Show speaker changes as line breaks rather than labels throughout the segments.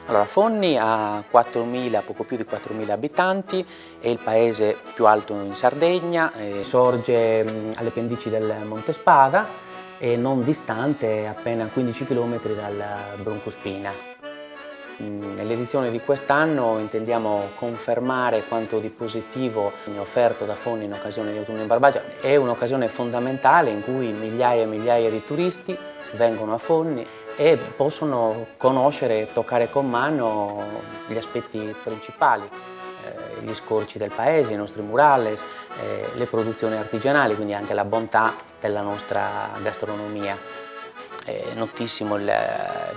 Allora, Fonni ha 4.000, poco più di 4.000 abitanti, è il paese più alto in Sardegna, sorge alle pendici del Monte Spada e non distante, appena 15 km dal Broncospina. Nell'edizione di quest'anno intendiamo confermare quanto di positivo offerto da Fonni in occasione di Autunno in Barbagia. È un'occasione fondamentale in cui migliaia e migliaia di turisti vengono a Fonni e possono conoscere e toccare con mano gli aspetti principali, gli scorci del paese, i nostri murales, le produzioni artigianali, quindi anche la bontà della nostra gastronomia. È notissimo il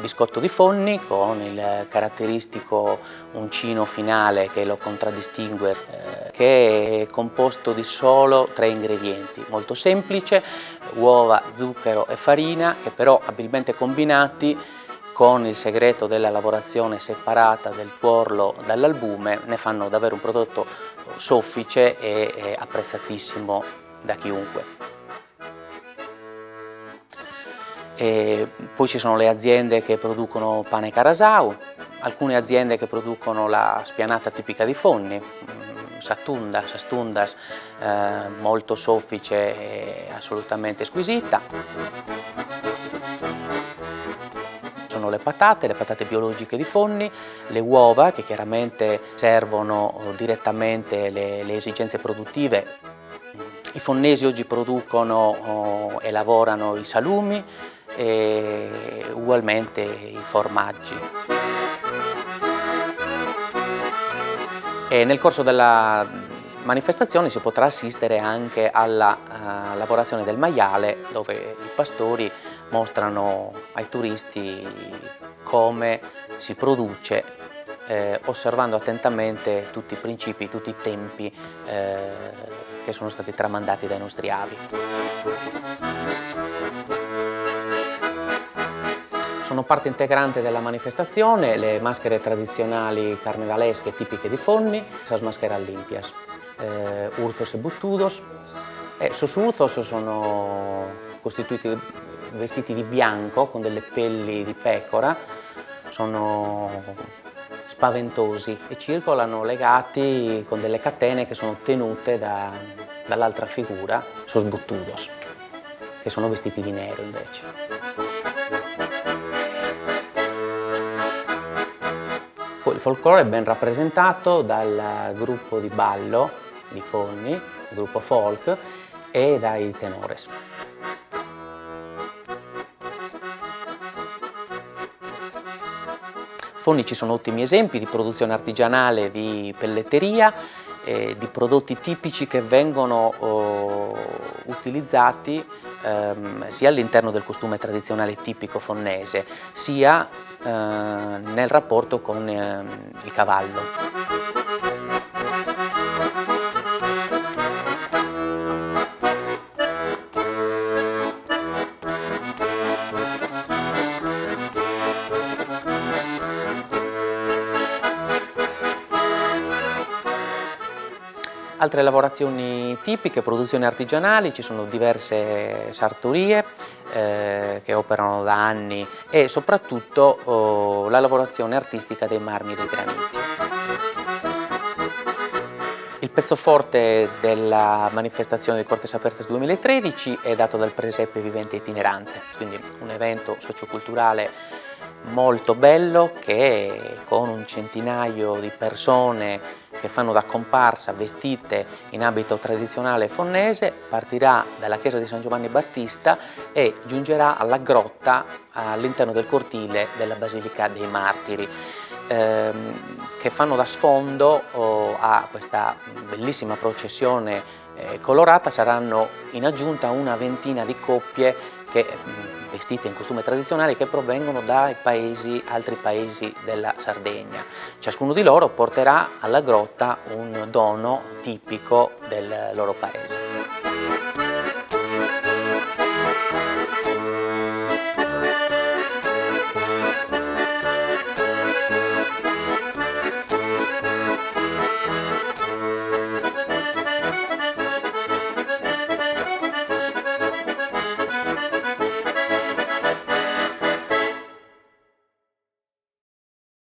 biscotto di Fonni con il caratteristico uncino finale che lo contraddistingue, che è composto di solo 3 ingredienti, molto semplice: uova, zucchero e farina, che però abilmente combinati con il segreto della lavorazione separata del tuorlo dall'albume ne fanno davvero un prodotto soffice e apprezzatissimo da chiunque. E poi ci sono le aziende che producono pane carasau, alcune aziende che producono la spianata tipica di Fonni, sastundas, molto soffice e assolutamente squisita. Sono le patate biologiche di Fonni, le uova che chiaramente servono direttamente le esigenze produttive. I fonnesi oggi producono e lavorano i salumi e ugualmente i formaggi. E nel corso della manifestazione si potrà assistere anche alla lavorazione del maiale, dove i pastori mostrano ai turisti come si produce, osservando attentamente tutti i principi, tutti i tempi che sono stati tramandati dai nostri avi. Sono parte integrante della manifestazione le maschere tradizionali carnevalesche tipiche di Fonni, las máscaras limpias, Urzos e Buttudos. Sos Urzos sono costituiti vestiti di bianco con delle pelli di pecora, sono spaventosi e circolano legati con delle catene che sono tenute dall'altra figura, sos Buttudos, che sono vestiti di nero invece. Poi il folklore è ben rappresentato dal gruppo di ballo di Fonni, il gruppo folk, e dai tenores. A Fonni ci sono ottimi esempi di produzione artigianale di pelletteria, di prodotti tipici che vengono utilizzati sia all'interno del costume tradizionale tipico fonnese, sia nel rapporto con il cavallo. Altre lavorazioni tipiche, produzioni artigianali, ci sono diverse sartorie che operano da anni e soprattutto la lavorazione artistica dei marmi e dei graniti. Il pezzo forte della manifestazione del Cortes Apertes 2013 è dato dal Presepe Vivente Itinerante, quindi un evento socioculturale molto bello che con un centinaio di persone che fanno da comparsa vestite in abito tradizionale fonnese partirà dalla chiesa di San Giovanni Battista e giungerà alla grotta all'interno del cortile della Basilica dei Martiri, che fanno da sfondo a questa bellissima processione colorata. Saranno in aggiunta una ventina di coppie vestite in costume tradizionali che provengono dai altri paesi della Sardegna. Ciascuno di loro porterà alla grotta un dono tipico del loro paese.